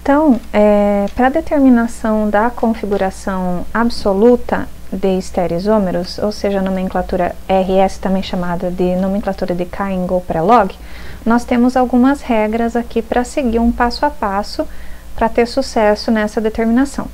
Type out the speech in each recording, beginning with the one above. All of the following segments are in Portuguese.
Então, para a determinação da configuração absoluta de estereoisômeros, ou seja, a nomenclatura RS, também chamada de nomenclatura de Cain-Gold-Prelog, nós temos algumas regras aqui para seguir um passo a passo para ter sucesso nessa determinação.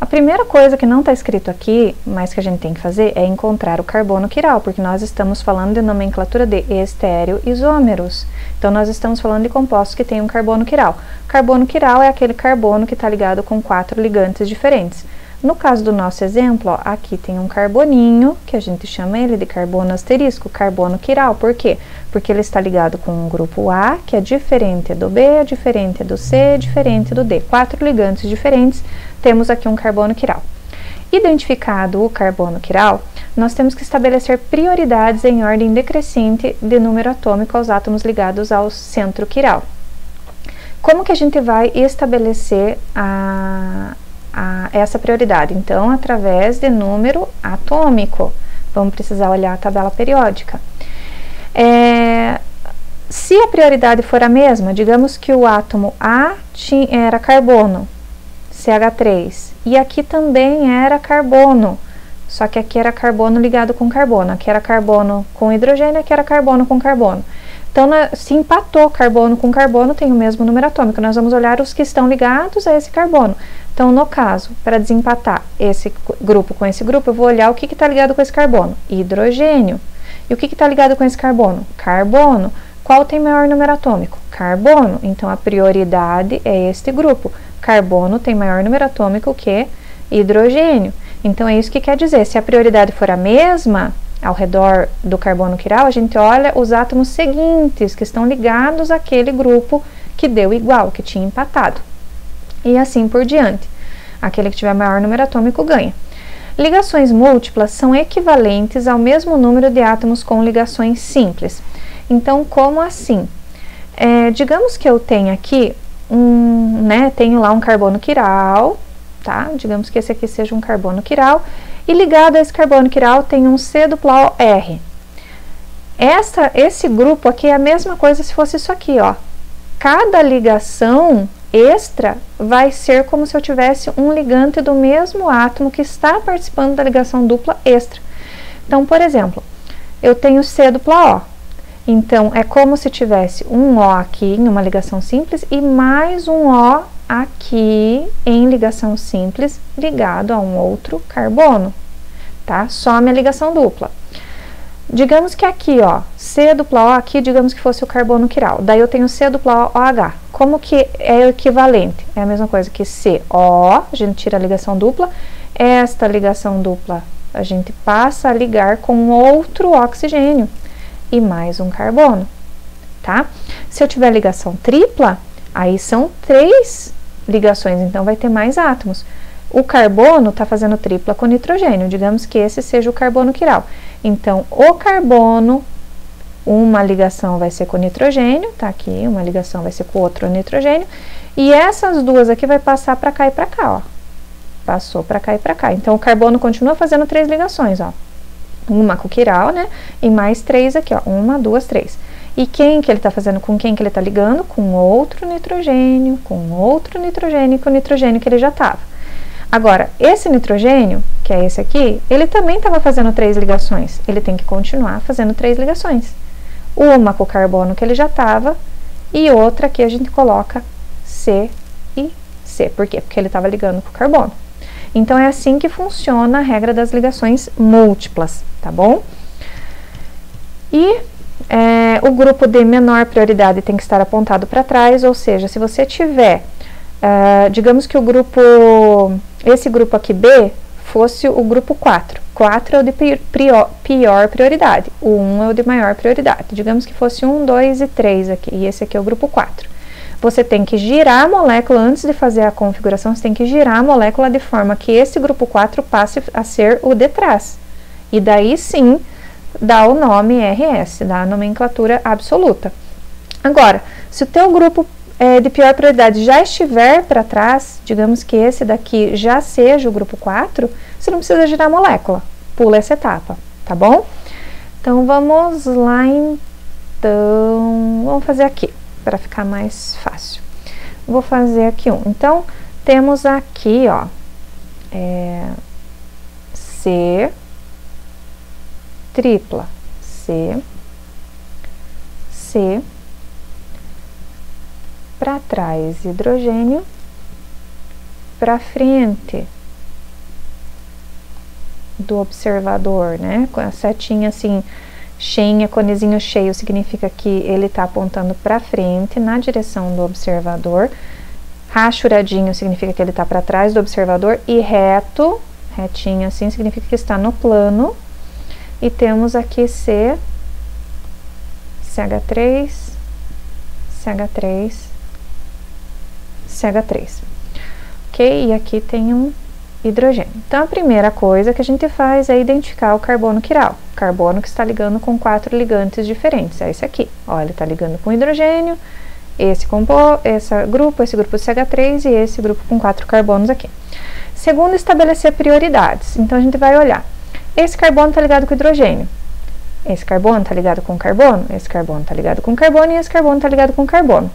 A primeira coisa que não está escrito aqui, mas que a gente tem que fazer, é encontrar o carbono quiral, porque nós estamos falando de nomenclatura de estereoisômeros. Então, nós estamos falando de compostos que têm um carbono quiral. Carbono quiral é aquele carbono que está ligado com 4 ligantes diferentes. No caso do nosso exemplo, ó, aqui tem um carboninho, que a gente chama ele de carbono asterisco, carbono quiral. Por quê? Porque ele está ligado com o grupo A, que é diferente do B, é diferente do C, é diferente do D. 4 ligantes diferentes, temos aqui um carbono quiral. Identificado o carbono quiral, nós temos que estabelecer prioridades em ordem decrescente de número atômico aos átomos ligados ao centro quiral. Como que a gente vai estabelecer essa prioridade? Então, através de número atômico. Vamos precisar olhar a tabela periódica. Se a prioridade for a mesma, digamos que o átomo A era carbono, CH3, e aqui também era carbono, só que aqui era carbono ligado com carbono, aqui era carbono com hidrogênio, aqui era carbono com carbono. Então, se empatou carbono com carbono, tem o mesmo número atômico. Nós vamos olhar os que estão ligados a esse carbono. Então, no caso, para desempatar esse grupo com esse grupo, eu vou olhar o que está ligado com esse carbono. Hidrogênio. E o que está ligado com esse carbono? Carbono. Qual tem maior número atômico? Carbono. Então, a prioridade é este grupo. Carbono tem maior número atômico que hidrogênio. Então, é isso que quer dizer. Se a prioridade for a mesma, ao redor do carbono quiral, a gente olha os átomos seguintes que estão ligados àquele grupo que deu igual, que tinha empatado. E assim por diante. Aquele que tiver maior número atômico ganha. Ligações múltiplas são equivalentes ao mesmo número de átomos com ligações simples. Então, como assim? Digamos que eu tenho aqui tenho lá um carbono quiral, tá? Digamos que esse aqui seja um carbono quiral, e ligado a esse carbono quiral tem um C dupla O R. Esse grupo aqui é a mesma coisa se fosse isso aqui, ó. Cada ligação extra vai ser como se eu tivesse um ligante do mesmo átomo que está participando da ligação dupla extra. Então, por exemplo, eu tenho C dupla O. Então, é como se tivesse um O aqui em uma ligação simples e mais um O aqui em ligação simples ligado a um outro carbono, tá? Some a ligação dupla. Digamos que aqui, ó, C dupla O aqui, digamos que fosse o carbono quiral. Daí eu tenho C dupla O, OH. Como que é o equivalente? É a mesma coisa que CO, a gente tira a ligação dupla. Esta ligação dupla a gente passa a ligar com outro oxigênio e mais um carbono, tá? Se eu tiver ligação tripla, aí são 3 ligações, então vai ter mais átomos. O carbono está fazendo tripla com nitrogênio, digamos que esse seja o carbono quiral. Então, o carbono, uma ligação vai ser com nitrogênio, tá aqui, uma ligação vai ser com outro nitrogênio, e essas duas aqui vai passar para cá e para cá, ó. Passou para cá e para cá. Então, o carbono continua fazendo 3 ligações, ó. Uma com o quiral, né? E mais 3 aqui, ó. 1, 2, 3. E quem que ele está fazendo? Com quem que ele está ligando? Com outro nitrogênio, com outro nitrogênio, com o nitrogênio que ele já estava. Agora, esse nitrogênio, que é esse aqui, ele também estava fazendo 3 ligações. Ele tem que continuar fazendo 3 ligações. Uma com o carbono que ele já estava e outra que a gente coloca C e C. Por quê? Porque ele estava ligando com o carbono. Então, é assim que funciona a regra das ligações múltiplas, tá bom? E o grupo de menor prioridade tem que estar apontado para trás, ou seja, se você tiver, digamos que esse grupo aqui B fosse o grupo 4. 4 é o de pior prioridade, o 1 é o de maior prioridade. Digamos que fosse 1, 2 e 3 aqui, e esse aqui é o grupo 4. Você tem que girar a molécula, antes de fazer a configuração, você tem que girar a molécula de forma que esse grupo 4 passe a ser o de trás. E daí sim, dá o nome RS, dá a nomenclatura absoluta. Agora, se o teu grupo de pior prioridade já estiver para trás, digamos que esse daqui já seja o grupo 4, você não precisa girar a molécula, pula essa etapa, tá bom? Então, vamos lá, vamos fazer aqui, para ficar mais fácil. vou fazer aqui um. Então, temos aqui, ó, C tripla, C, para trás hidrogênio, para frente do observador, né? Com a setinha assim, cheinha, conezinho cheio, significa que ele está apontando para frente, na direção do observador. Rachuradinho significa que ele está para trás do observador. E reto, retinho assim, significa que está no plano. E temos aqui C, CH3, CH3, CH3. Ok? E aqui tem um hidrogênio. Então, a primeira coisa que a gente faz é identificar o carbono quiral. Carbono que está ligando com 4 ligantes diferentes. É esse aqui. Ó, ele está ligando com hidrogênio, esse grupo CH3 e esse grupo com 4 carbonos aqui. Segundo, estabelecer prioridades. Então, a gente vai olhar. Esse carbono está ligado com hidrogênio. Esse carbono está ligado com carbono. Esse carbono está ligado com carbono. E esse carbono está ligado com carbono.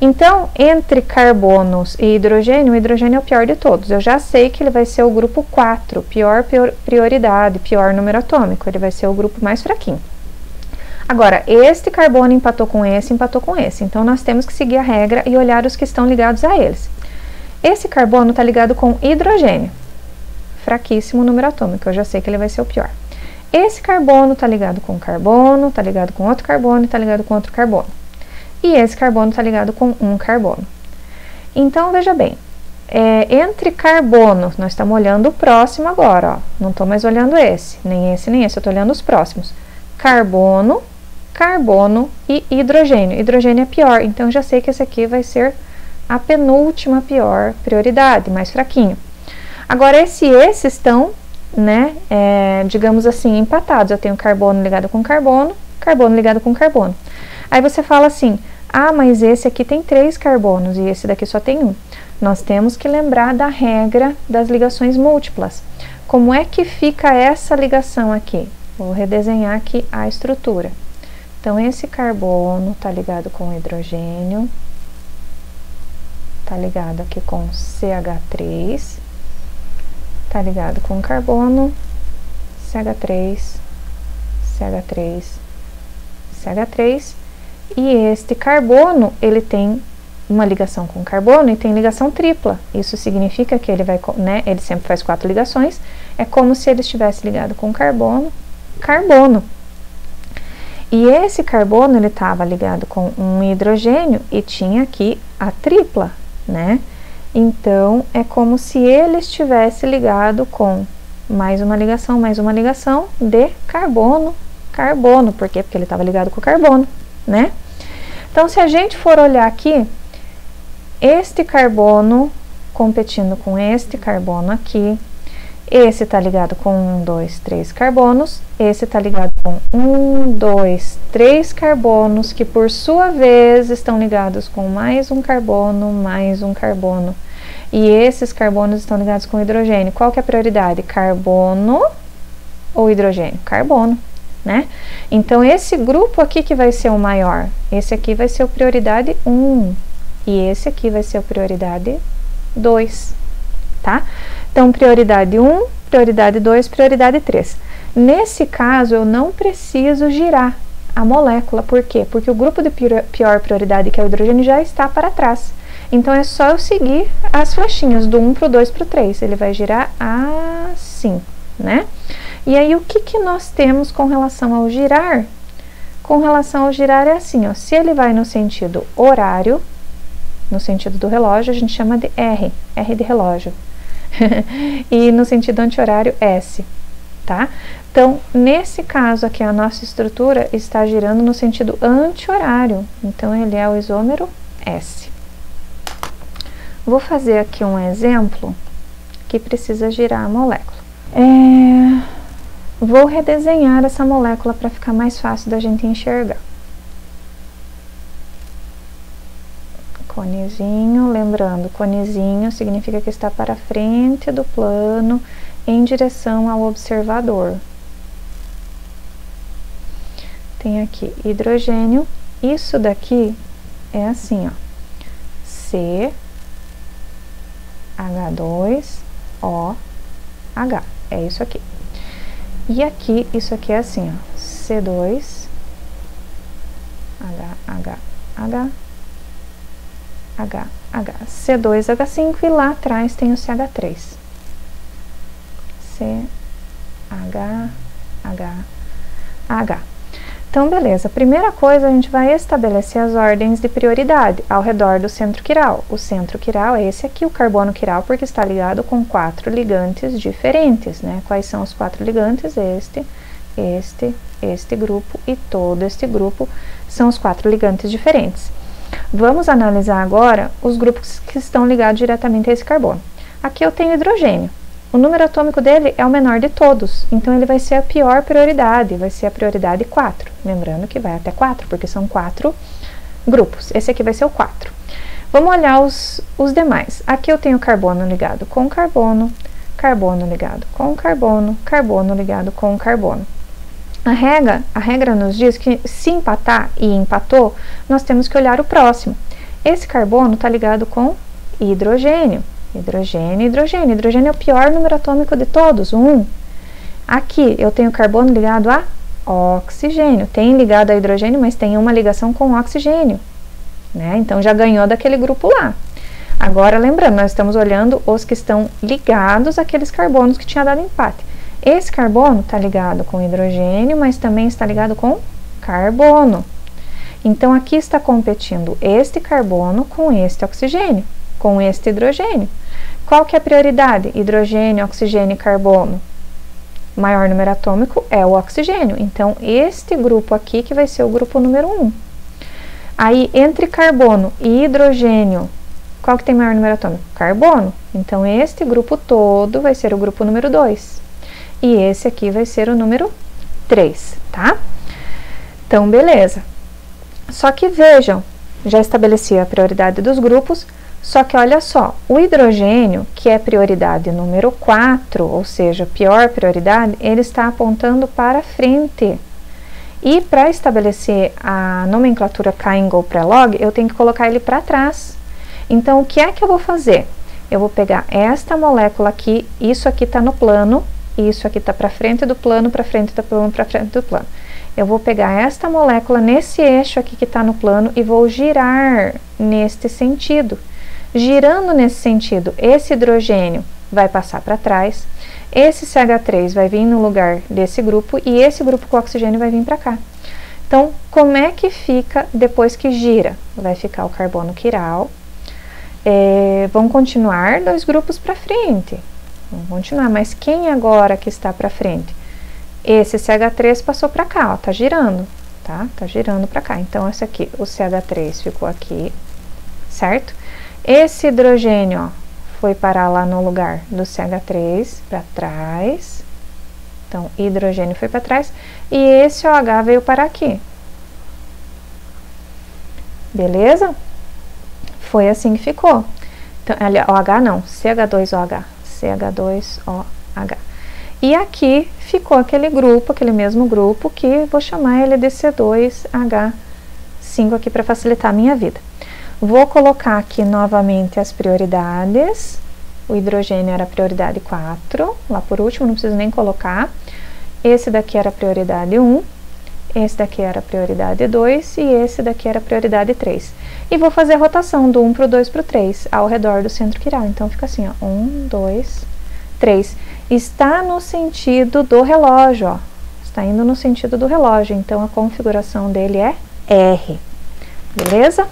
Então, entre carbonos e hidrogênio, o hidrogênio é o pior de todos. Eu já sei que ele vai ser o grupo 4, pior prioridade, pior número atômico. Ele vai ser o grupo mais fraquinho. Agora, este carbono empatou com esse, empatou com esse. Então, nós temos que seguir a regra e olhar os que estão ligados a eles. Esse carbono está ligado com hidrogênio. Fraquíssimo número atômico, eu já sei que ele vai ser o pior. Esse carbono está ligado com carbono, está ligado com outro carbono e está ligado com outro carbono. E esse carbono está ligado com um carbono. Então, veja bem, entre carbonos, nós estamos olhando o próximo agora, ó. Não estou mais olhando esse, nem esse, nem esse, eu estou olhando os próximos. Carbono, carbono e hidrogênio. Hidrogênio é pior, então já sei que esse aqui vai ser a penúltima pior prioridade, mais fraquinho. Agora, esses estão, né, digamos assim, empatados. Eu tenho carbono ligado com carbono, carbono ligado com carbono. Aí você fala assim, ah, mas esse aqui tem 3 carbonos e esse daqui só tem 1. Nós temos que lembrar da regra das ligações múltiplas. Como é que fica essa ligação aqui? Vou redesenhar aqui a estrutura. Então, esse carbono está ligado com hidrogênio, está ligado aqui com CH3, está ligado com carbono, CH3, CH3, CH3, e este carbono, ele tem uma ligação com carbono e tem ligação tripla. Isso significa que ele vai, né, ele sempre faz 4 ligações, é como se ele estivesse ligado com carbono, carbono. E esse carbono, ele estava ligado com um hidrogênio e tinha aqui a tripla, né? Então, é como se ele estivesse ligado com mais uma ligação de carbono, carbono. Por quê? Porque ele estava ligado com carbono, né? Então, se a gente for olhar aqui, este carbono competindo com este carbono aqui, esse está ligado com 1, 2, 3 carbonos, esse está ligado com 1, 2, 3 carbonos, que por sua vez estão ligados com mais um carbono, e esses carbonos estão ligados com hidrogênio. Qual que é a prioridade? Carbono ou hidrogênio? Carbono, né? Então, esse grupo aqui que vai ser o maior, esse aqui vai ser o prioridade 1, e esse aqui vai ser o prioridade 2, tá? Então, prioridade 1, prioridade 2, prioridade 3. Nesse caso, eu não preciso girar a molécula. Por quê? Porque o grupo de pior prioridade, que é o hidrogênio, já está para trás. Então, é só eu seguir as flechinhas do 1 para o 2 para o 3. Ele vai girar assim, né? E aí, o que nós temos com relação ao girar? Com relação ao girar é assim, ó. Se ele vai no sentido horário, no sentido do relógio, a gente chama de R de relógio. E no sentido anti-horário, S, tá? Então, nesse caso aqui, a nossa estrutura está girando no sentido anti-horário. Então, ele é o isômero S. Vou fazer aqui um exemplo que precisa girar a molécula. Vou redesenhar essa molécula para ficar mais fácil da gente enxergar. Conezinho, lembrando, conezinho significa que está para frente do plano em direção ao observador. Tem aqui hidrogênio, isso daqui é assim, ó, C, H2O, H. É isso aqui. E aqui, isso aqui é assim, ó. C2, H, C2, H5 e lá atrás tem o CH3. C, H. Então, beleza. Primeira coisa, a gente vai estabelecer as ordens de prioridade ao redor do centro quiral. O centro quiral é esse aqui, o carbono quiral, porque está ligado com 4 ligantes diferentes, né? Quais são os 4 ligantes? Este grupo e todo este grupo são os 4 ligantes diferentes. Vamos analisar agora os grupos que estão ligados diretamente a esse carbono. Aqui eu tenho hidrogênio. O número atômico dele é o menor de todos, então ele vai ser a pior prioridade, vai ser a prioridade 4. Lembrando que vai até 4, porque são 4 grupos. Esse aqui vai ser o 4. Vamos olhar os demais. Aqui eu tenho carbono ligado com carbono, carbono ligado com carbono, carbono ligado com carbono. A regra nos diz que se empatar e empatou, nós temos que olhar o próximo. Esse carbono está ligado com hidrogênio. Hidrogênio. Hidrogênio é o pior número atômico de todos, 1. Aqui eu tenho carbono ligado a oxigênio. Tem ligado a hidrogênio, mas tem uma ligação com oxigênio, né? Então já ganhou daquele grupo lá. Agora, lembrando, nós estamos olhando os que estão ligados àqueles carbonos que tinha dado empate. Esse carbono está ligado com hidrogênio, mas também está ligado com carbono. Então, aqui está competindo este carbono com este oxigênio, com este hidrogênio. Qual que é a prioridade? Hidrogênio, oxigênio e carbono. O maior número atômico é o oxigênio. Então, este grupo aqui que vai ser o grupo número 1. Aí, entre carbono e hidrogênio, qual que tem maior número atômico? Carbono. Então, este grupo todo vai ser o grupo número 2. E esse aqui vai ser o número 3, tá? Então, beleza. Só que vejam, já estabeleci a prioridade dos grupos, só que olha só, o hidrogênio, que é prioridade número 4, ou seja, pior prioridade, ele está apontando para frente. E para estabelecer a nomenclatura K-Ingol pré-log, eu tenho que colocar ele para trás. Então, o que é que eu vou fazer? Eu vou pegar esta molécula aqui, isso aqui está no plano, e isso aqui está para frente do plano, para frente do plano, para frente do plano. Eu vou pegar esta molécula nesse eixo aqui que está no plano e vou girar neste sentido. Girando nesse sentido, esse hidrogênio vai passar para trás, esse CH3 vai vir no lugar desse grupo e esse grupo com oxigênio vai vir para cá. Então, como é que fica depois que gira? Vai ficar o carbono quiral. Vão continuar 2 grupos para frente. Vamos continuar, mas quem agora que está para frente? Esse CH3 passou para cá, ó, tá girando, tá? Tá girando para cá. Então, esse aqui, o CH3 ficou aqui, certo? Esse hidrogênio, ó, foi parar lá no lugar do CH3, para trás. Então, hidrogênio foi para trás. E esse OH veio para aqui. Beleza? Foi assim que ficou. Então, OH não, CH2OH. CH2OH. E aqui ficou aquele grupo, aquele mesmo grupo, que vou chamar ele de C2H5 aqui para facilitar a minha vida. Vou colocar aqui novamente as prioridades. O hidrogênio era prioridade 4, lá por último, não preciso nem colocar. Esse daqui era prioridade 1, esse daqui era prioridade 2 e esse daqui era prioridade 3. E vou fazer a rotação do 1 para o 2 para o 3, ao redor do centro quiral. Então, fica assim, ó, 1, 2, 3. Está no sentido do relógio, ó. Está indo no sentido do relógio, então a configuração dele é R. Beleza?